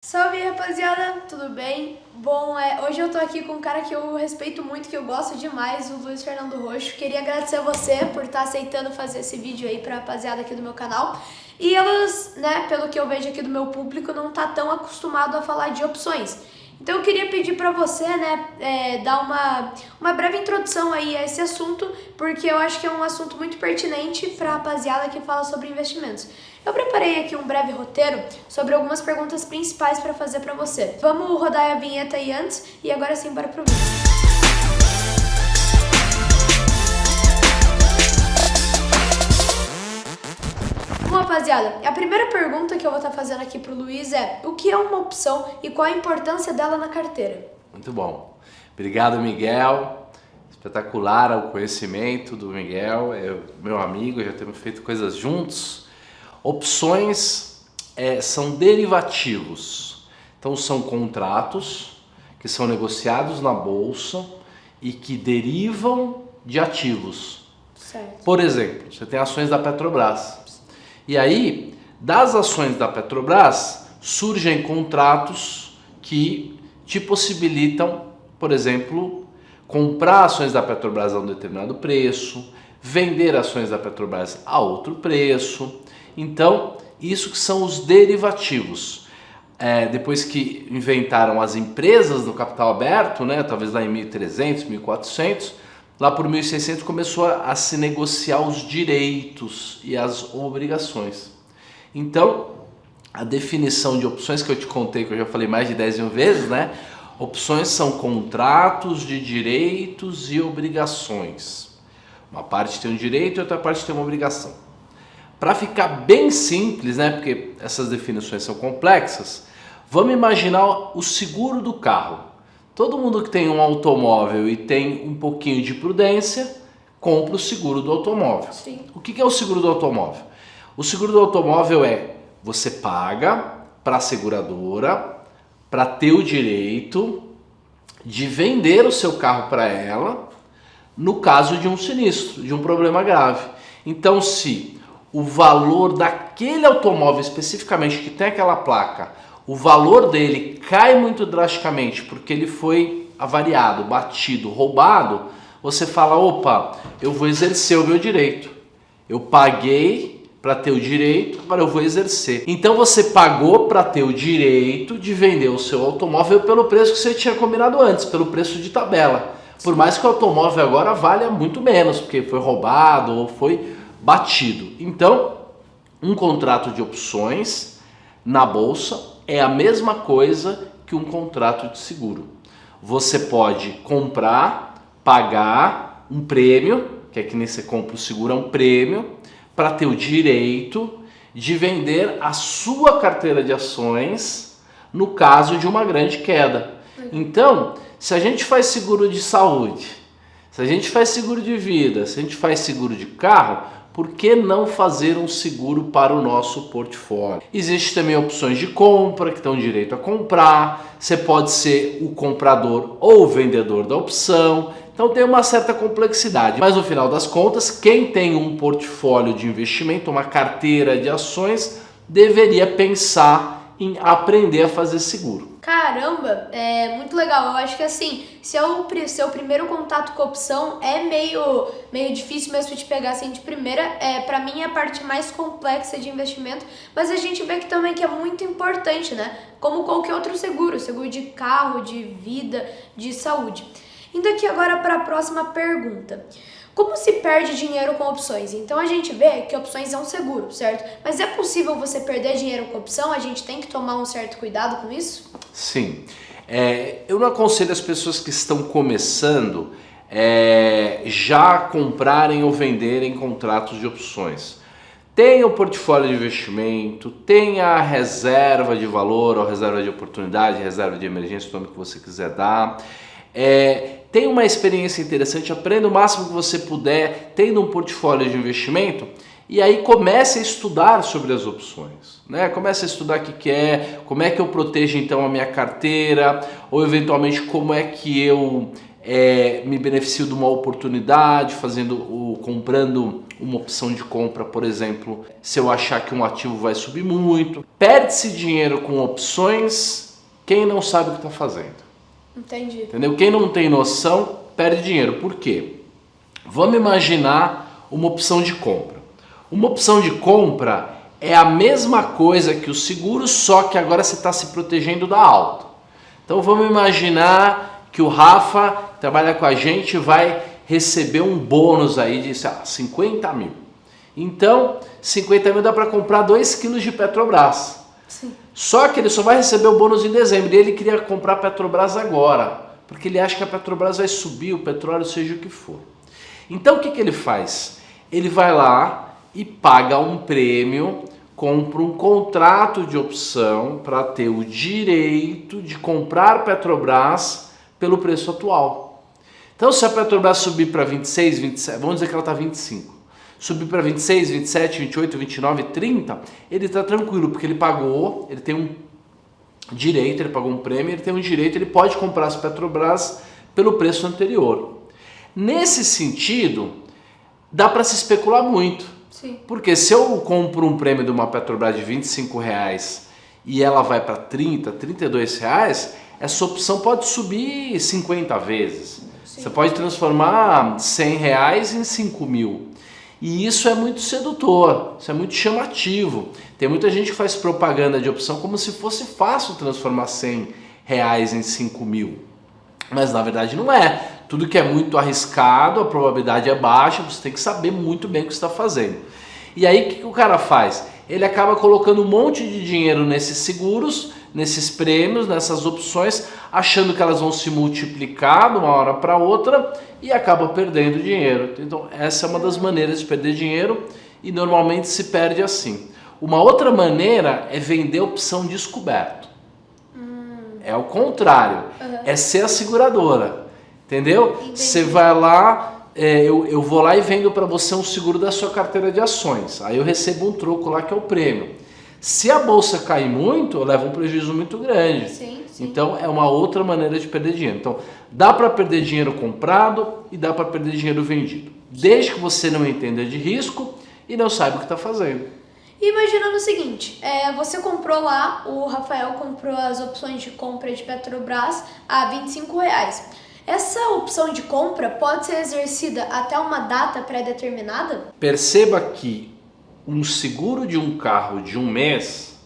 Salve, rapaziada, tudo bem? Bom, hoje eu tô aqui com um cara que eu respeito muito, que eu gosto demais, o Luiz Fernando Roxo. Queria agradecer a você por estar aceitando fazer esse vídeo aí pra rapaziada aqui do meu canal. E elas, né, pelo que eu vejo aqui do meu público, não tá tão acostumado a falar de opções. Então eu queria pedir pra você, né, dar uma breve introdução aí a esse assunto, porque eu acho que é um assunto muito pertinente pra rapaziada que fala sobre investimentos. Eu preparei aqui um breve roteiro sobre algumas perguntas principais para fazer para você. Vamos rodar a vinheta aí antes e agora sim bora pro vídeo. Bom, rapaziada, a primeira pergunta que eu vou estar fazendo aqui pro Luiz é: o que é uma opção e qual a importância dela na carteira? Muito bom. Obrigado, Miguel. Espetacular o conhecimento do Miguel, é meu amigo, já temos feito coisas juntos. Opções são derivativos, então são contratos que são negociados na bolsa e que derivam de ativos. Certo. Por exemplo, você tem ações da Petrobras e aí das ações da Petrobras surgem contratos que te possibilitam, por exemplo, comprar ações da Petrobras a um determinado preço, vender ações da Petrobras a outro preço. Então, isso que são os derivativos. Depois que inventaram as empresas no capital aberto, né, talvez lá em 1300, 1400, lá por 1600 começou a se negociar os direitos e as obrigações. Então, a definição de opções que eu te contei, que eu já falei mais de 10 mil vezes, né? Opções são contratos de direitos e obrigações. Uma parte tem um direito e outra parte tem uma obrigação. Para ficar bem simples, né, porque essas definições são complexas, vamos imaginar o seguro do carro. Todo mundo que tem um automóvel e tem um pouquinho de prudência, compra o seguro do automóvel. Sim. O que é o seguro do automóvel? O seguro do automóvel você paga para a seguradora para ter o direito de vender o seu carro para ela no caso de um sinistro, de um problema grave. Então, se o valor daquele automóvel especificamente que tem aquela placa, o valor dele cai muito drasticamente porque ele foi avariado, batido, roubado, você fala: opa, eu vou exercer o meu direito. Eu paguei para ter o direito, agora eu vou exercer. Então você pagou para ter o direito de vender o seu automóvel pelo preço que você tinha combinado antes, pelo preço de tabela. Por mais que o automóvel agora valha muito menos, porque foi roubado ou foi batido. Então, um contrato de opções na bolsa é a mesma coisa que um contrato de seguro. Você pode comprar, pagar um prêmio, que é que nem você compra o seguro, é um prêmio, para ter o direito de vender a sua carteira de ações no caso de uma grande queda. Então, se a gente faz seguro de saúde, se a gente faz seguro de vida, se a gente faz seguro de carro, por que não fazer um seguro para o nosso portfólio? Existem também opções de compra, que dão direito a comprar. Você pode ser o comprador ou o vendedor da opção. Então tem uma certa complexidade. Mas no final das contas, quem tem um portfólio de investimento, uma carteira de ações, deveria pensar em aprender a fazer seguro. Caramba, é muito legal. Eu acho que assim, se é o seu primeiro contato com a opção, é meio difícil mesmo de pegar assim de primeira. Pra mim é a parte mais complexa de investimento, mas a gente vê que também que é muito importante, né? Como qualquer outro seguro, seguro de carro, de vida, de saúde. Indo aqui agora para a próxima pergunta. Como se perde dinheiro com opções? Então a gente vê que opções é um seguro, certo? Mas é possível você perder dinheiro com opção? A gente tem que tomar um certo cuidado com isso? Sim. Eu não aconselho as pessoas que estão começando já comprarem ou venderem contratos de opções. Tenha o portfólio de investimento, tenha a reserva de valor, ou reserva de oportunidade, reserva de emergência, o nome que você quiser dar. Tenha uma experiência interessante, aprenda o máximo que você puder, tendo um portfólio de investimento, e aí comece a estudar sobre as opções, né? Comece a estudar o que é, como é que eu protejo então a minha carteira, ou eventualmente como é que eu me beneficio de uma oportunidade, comprando uma opção de compra, por exemplo, se eu achar que um ativo vai subir muito. Perde-se dinheiro com opções quem não sabe o que está fazendo. Entendi. Entendeu? Quem não tem noção perde dinheiro. Por quê? Vamos imaginar uma opção de compra. Uma opção de compra é a mesma coisa que o seguro, só que agora você está se protegendo da alta. Então vamos imaginar que o Rafa trabalha com a gente e vai receber um bônus aí de 50 mil. Então, 50 mil dá para comprar 2 quilos de Petrobras. Sim. Só que ele só vai receber o bônus em dezembro e ele queria comprar Petrobras agora, porque ele acha que a Petrobras vai subir, o petróleo seja o que for. Então o que ele faz? Ele vai lá e paga um prêmio, compra um contrato de opção para ter o direito de comprar Petrobras pelo preço atual. Então se a Petrobras subir para 26, 27, vamos dizer que ela está 25, subir para 26, 27, 28, 29, 30, ele está tranquilo, porque ele pagou, ele tem um direito, ele pagou um prêmio, ele tem um direito, ele pode comprar as Petrobras pelo preço anterior. Nesse sentido, dá para se especular muito. Sim. Porque se eu compro um prêmio de uma Petrobras de R$25 e ela vai para 30, R$32, essa opção pode subir 50 vezes. Sim. Você pode transformar R$100 em 5 mil. E isso é muito sedutor, isso é muito chamativo. Tem muita gente que faz propaganda de opção como se fosse fácil transformar R$100 em 5 mil. Mas na verdade não é. Tudo que é muito arriscado, a probabilidade é baixa, você tem que saber muito bem o que você está fazendo. E aí o que o cara faz? Ele acaba colocando um monte de dinheiro nesses seguros, nesses prêmios, nessas opções, achando que elas vão se multiplicar de uma hora para outra e acaba perdendo dinheiro. Então essa é uma das maneiras de perder dinheiro e normalmente se perde assim. Uma outra maneira é vender opção descoberto. É o contrário, é ser a seguradora. Entendeu? Entendi. Você vai lá, eu vou lá e vendo para você um seguro da sua carteira de ações. Aí eu recebo um troco lá que é o prêmio. Se a bolsa cair muito, eu levo um prejuízo muito grande. Sim, sim. Então é uma outra maneira de perder dinheiro. Então dá para perder dinheiro comprado e dá para perder dinheiro vendido. Desde que você não entenda de risco e não saiba o que está fazendo. Imaginando o seguinte, você comprou lá, o Rafael comprou as opções de compra de Petrobras a R$25. Essa opção de compra pode ser exercida até uma data pré-determinada? Perceba que um seguro de um carro de um mês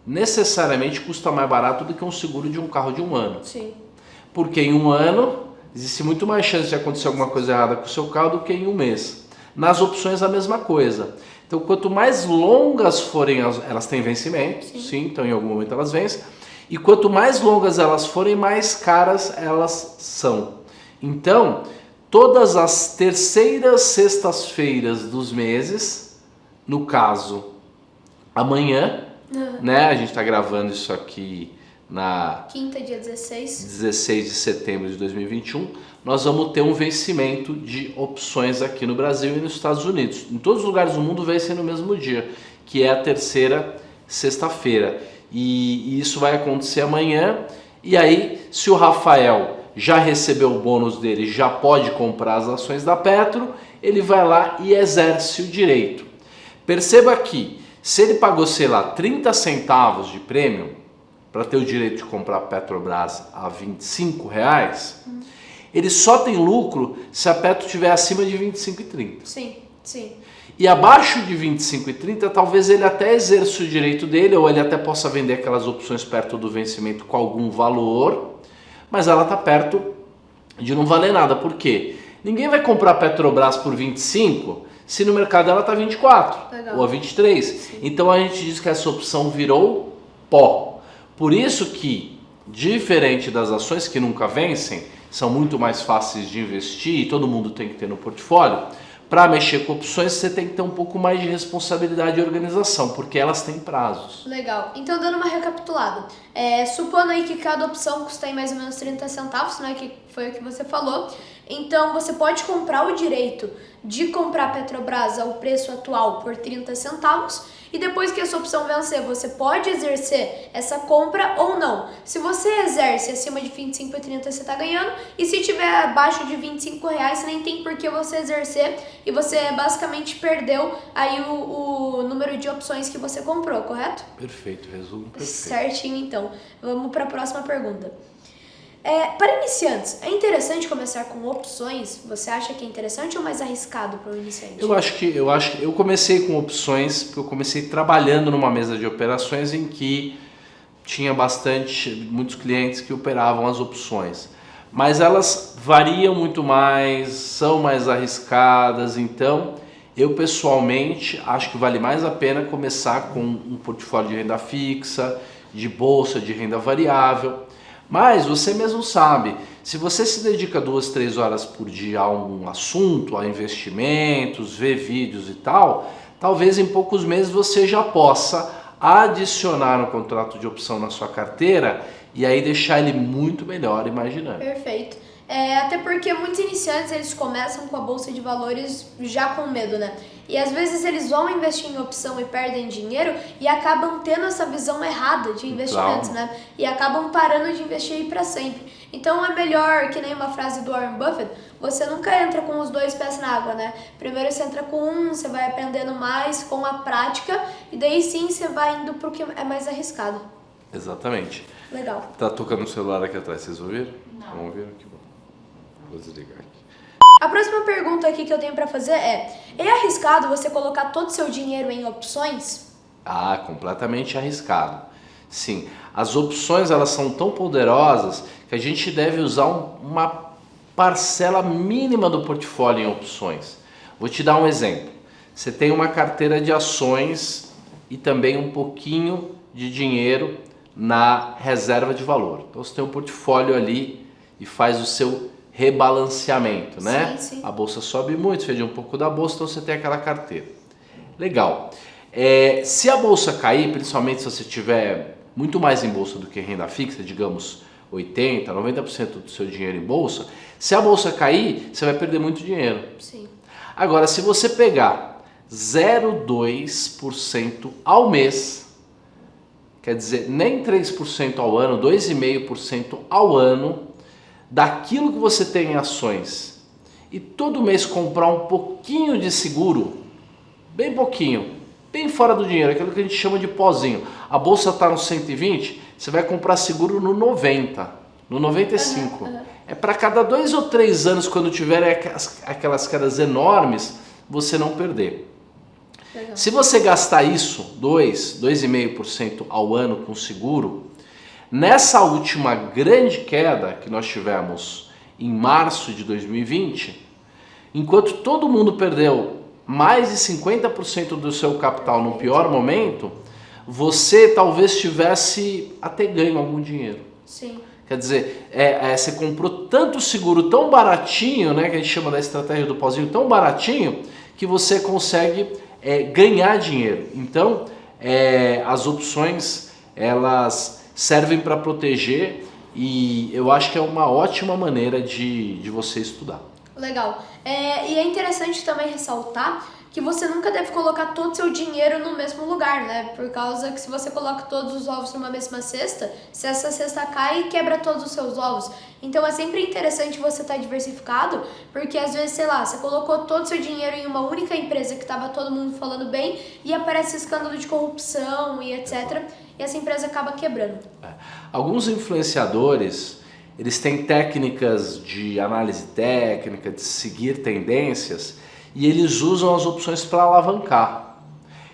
necessariamente custa mais barato do que um seguro de um carro de um ano. Sim. Porque em um ano existe muito mais chance de acontecer alguma coisa errada com o seu carro do que em um mês. Nas opções a mesma coisa. Então quanto mais longas forem, elas têm vencimento, sim, então em algum momento elas vencem. E quanto mais longas elas forem, mais caras elas são. Então, todas as terceiras sextas-feiras dos meses, no caso, amanhã, né? A gente está gravando isso aqui na quinta, dia 16. 16 de setembro de 2021, nós vamos ter um vencimento de opções aqui no Brasil e nos Estados Unidos. Em todos os lugares do mundo vencem no mesmo dia, que é a terceira sexta-feira. E isso vai acontecer amanhã. E aí, se o Rafael já recebeu o bônus dele, já pode comprar as ações da Petro, ele vai lá e exerce o direito. Perceba que, se ele pagou, sei lá, 30 centavos de prêmio para ter o direito de comprar Petrobras a R$25, ele só tem lucro se a Petro estiver acima de 25,30. Sim, sim. E abaixo de 25,30, talvez ele até exerça o direito dele, ou ele até possa vender aquelas opções perto do vencimento com algum valor, mas ela está perto de não valer nada. Por quê? Ninguém vai comprar Petrobras por 25 se no mercado ela está 24 ou a 23. Sim. Então a gente diz que essa opção virou pó. Por isso que, diferente das ações que nunca vencem, são muito mais fáceis de investir e todo mundo tem que ter no portfólio. Para mexer com opções, você tem que ter um pouco mais de responsabilidade e organização, porque elas têm prazos. Legal. Então, dando uma recapitulada, supondo aí que cada opção custa aí mais ou menos 30 centavos, né, que foi o que você falou. Então, você pode comprar o direito de comprar Petrobras ao preço atual por 30 centavos e depois que essa opção vencer, você pode exercer essa compra ou não. Se você exerce acima de 25,30 você está ganhando, e se tiver abaixo de R$ 25, você nem tem por que você exercer, e você basicamente perdeu aí o número de opções que você comprou, correto? Perfeito, resumo perfeito. Certinho, então. Vamos para a próxima pergunta. Para iniciantes, é interessante começar com opções? Você acha que é interessante ou mais arriscado para o iniciante? Eu acho que eu comecei com opções, porque eu comecei trabalhando numa mesa de operações em que tinha muitos clientes que operavam as opções. Mas elas variam muito mais, são mais arriscadas, então eu pessoalmente acho que vale mais a pena começar com um portfólio de renda fixa, de bolsa, de renda variável. Mas você mesmo sabe, se você se dedica 2, 3 horas por dia a um assunto, a investimentos, ver vídeos e tal, talvez em poucos meses você já possa adicionar um contrato de opção na sua carteira e aí deixar ele muito melhor imaginando. Perfeito. Até porque muitos iniciantes eles começam com a bolsa de valores já com medo, né? E às vezes eles vão investir em opção e perdem dinheiro e acabam tendo essa visão errada de investimentos, né? E acabam parando de investir para sempre. Então é melhor, que nem uma frase do Warren Buffett, você nunca entra com os 2 pés na água, né? Primeiro você entra com um, você vai aprendendo mais com a prática e daí sim você vai indo pro que é mais arriscado. Exatamente. Legal. Tá tocando o celular aqui atrás, vocês ouviram? Não. Vamos ouvir? Que bom. Vou desligar aqui. A próxima pergunta aqui que eu tenho para fazer é arriscado você colocar todo o seu dinheiro em opções? Ah, completamente arriscado. Sim, as opções elas são tão poderosas que a gente deve usar uma parcela mínima do portfólio em opções. Vou te dar um exemplo. Você tem uma carteira de ações e também um pouquinho de dinheiro na reserva de valor. Então você tem um portfólio ali e faz o seu rebalanceamento, né? Sim, sim. A bolsa sobe muito, você vende um pouco da bolsa, então você tem aquela carteira. Legal. Se a bolsa cair, principalmente se você tiver muito mais em bolsa do que renda fixa, digamos 80%, 90% do seu dinheiro em bolsa, se a bolsa cair, você vai perder muito dinheiro. Sim. Agora, se você pegar 0,2% ao mês, quer dizer, nem 3% ao ano, 2,5% ao ano, daquilo que você tem em ações e todo mês comprar um pouquinho de seguro, bem pouquinho, bem fora do dinheiro, aquilo que a gente chama de pozinho. A bolsa está no 120, você vai comprar seguro no 90, no 95. É para cada 2 ou 3 anos, quando tiver aquelas quedas enormes, você não perder. Legal. Se você gastar isso, 2,5% ao ano com seguro, nessa última grande queda que nós tivemos em março de 2020, enquanto todo mundo perdeu mais de 50% do seu capital no pior momento, você talvez tivesse até ganho algum dinheiro. Sim. Quer dizer, você comprou tanto seguro tão baratinho, né, que a gente chama da estratégia do pozinho, tão baratinho, que você consegue ganhar dinheiro. Então, as opções, elas servem para proteger e eu acho que é uma ótima maneira de você estudar. Legal. E é interessante também ressaltar que você nunca deve colocar todo o seu dinheiro no mesmo lugar, né? Por causa que se você coloca todos os ovos numa mesma cesta, se essa cesta cai, quebra todos os seus ovos. Então é sempre interessante você estar diversificado, porque às vezes, sei lá, você colocou todo o seu dinheiro em uma única empresa que estava todo mundo falando bem e aparece escândalo de corrupção e etc. E essa empresa acaba quebrando. Alguns influenciadores, eles têm técnicas de análise técnica, de seguir tendências, e eles usam as opções para alavancar.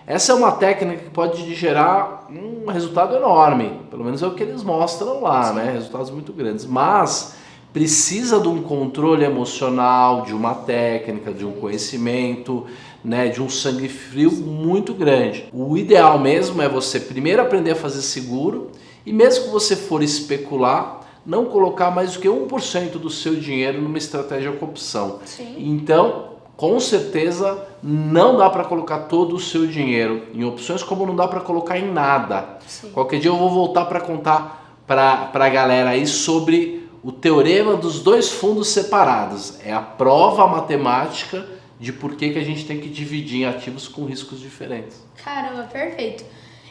Essa é uma técnica que pode gerar um resultado enorme, pelo menos é o que eles mostram lá, né? Resultados muito grandes, mas precisa de um controle emocional, de uma técnica, de um conhecimento, né, de um sangue frio muito grande. O ideal mesmo é você primeiro aprender a fazer seguro e mesmo que você for especular, não colocar mais do que 1% do seu dinheiro numa estratégia com opção. Sim. Então, com certeza, não dá para colocar todo o seu dinheiro em opções, como não dá para colocar em nada. Sim. Qualquer dia eu vou voltar para contar para a galera aí sobre o teorema dos 2 fundos separados. É a prova matemática de por que a gente tem que dividir em ativos com riscos diferentes. Caramba, perfeito.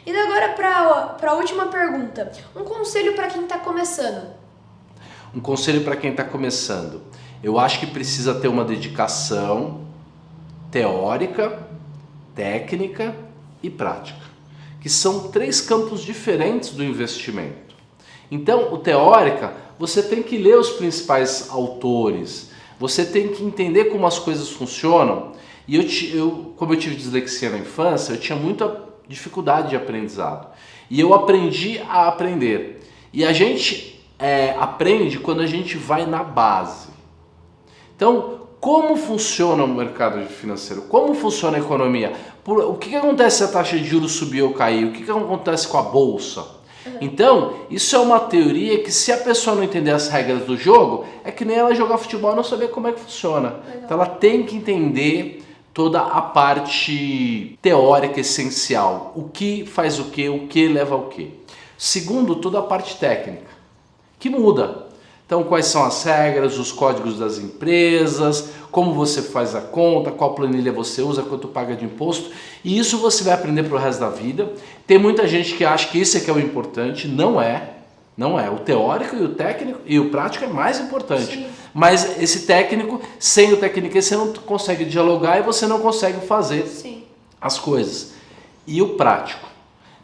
E agora para a última pergunta. Um conselho para quem está começando. Um conselho para quem está começando. Eu acho que precisa ter uma dedicação teórica, técnica e prática, que são 3 campos diferentes do investimento. Então, o teórica, você tem que ler os principais autores, você tem que entender como as coisas funcionam. E como eu tive dislexia na infância, eu tinha muita dificuldade de aprendizado. E eu aprendi a aprender. E a gente aprende quando a gente vai na base. Então, como funciona o mercado financeiro? Como funciona a economia? O que acontece se a taxa de juros subir ou cair? O que acontece com a bolsa? Então, isso é uma teoria que, se a pessoa não entender as regras do jogo, é que nem ela jogar futebol e não saber como é que funciona. Então, ela tem que entender toda a parte teórica essencial. O que faz o que leva ao quê. Segundo, toda a parte técnica, que muda. Então, quais são as regras, os códigos das empresas, como você faz a conta, qual planilha você usa, quanto paga de imposto. E isso você vai aprender para o resto da vida. Tem muita gente que acha que isso é que é o importante. Não é. Não é. O teórico e o técnico e o prático é mais importante. Sim. Mas esse técnico, sem o técnico, você não consegue dialogar e você não consegue fazer as coisas. E o prático?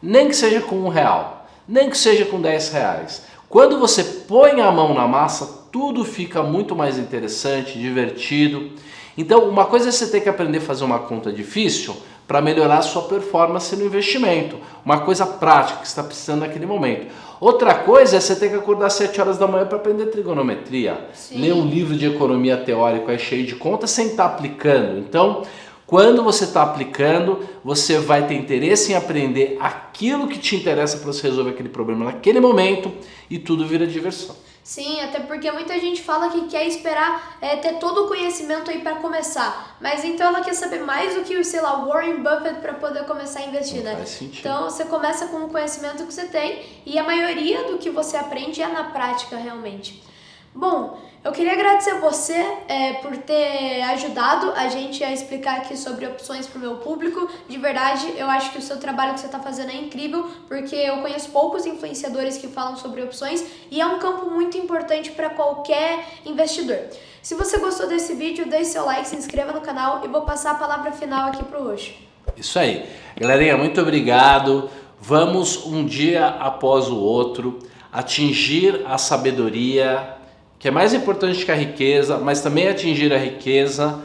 Nem que seja com R$1, nem que seja com R$10. Quando você põe a mão na massa, tudo fica muito mais interessante, divertido. Então, uma coisa é você ter que aprender a fazer uma conta difícil para melhorar a sua performance no investimento. Uma coisa prática que você está precisando naquele momento. Outra coisa é você ter que acordar às 7 horas da manhã para aprender trigonometria. Ler um livro de economia teórico cheio de contas sem estar aplicando. Então, quando você está aplicando, você vai ter interesse em aprender aquilo que te interessa para você resolver aquele problema naquele momento e tudo vira diversão. Sim, até porque muita gente fala que quer esperar ter todo o conhecimento aí para começar, mas então ela quer saber mais do que, sei lá, Warren Buffett para poder começar a investir, né? Faz sentido. Então você começa com o conhecimento que você tem e a maioria do que você aprende é na prática realmente. Bom, eu queria agradecer você por ter ajudado a gente a explicar aqui sobre opções para o meu público. De verdade, eu acho que o seu trabalho que você está fazendo é incrível, porque eu conheço poucos influenciadores que falam sobre opções e é um campo muito importante para qualquer investidor. Se você gostou desse vídeo, deixe seu like, se inscreva no canal e vou passar a palavra final aqui para o Roxo. Isso aí. Galerinha, muito obrigado. Vamos um dia após o outro atingir a sabedoria, que é mais importante que a riqueza, mas também atingir a riqueza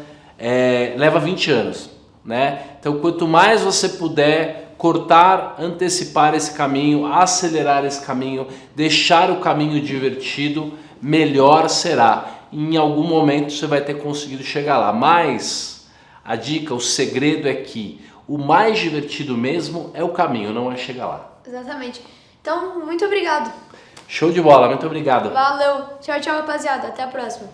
leva 20 anos, né? Então, quanto mais você puder cortar, antecipar esse caminho, acelerar esse caminho, deixar o caminho divertido, melhor será. Em algum momento você vai ter conseguido chegar lá, mas a dica, o segredo é que o mais divertido mesmo é o caminho, não é chegar lá. Exatamente. Então, muito obrigado. Show de bola, muito obrigado. Valeu. Tchau, tchau, rapaziada. Até a próxima.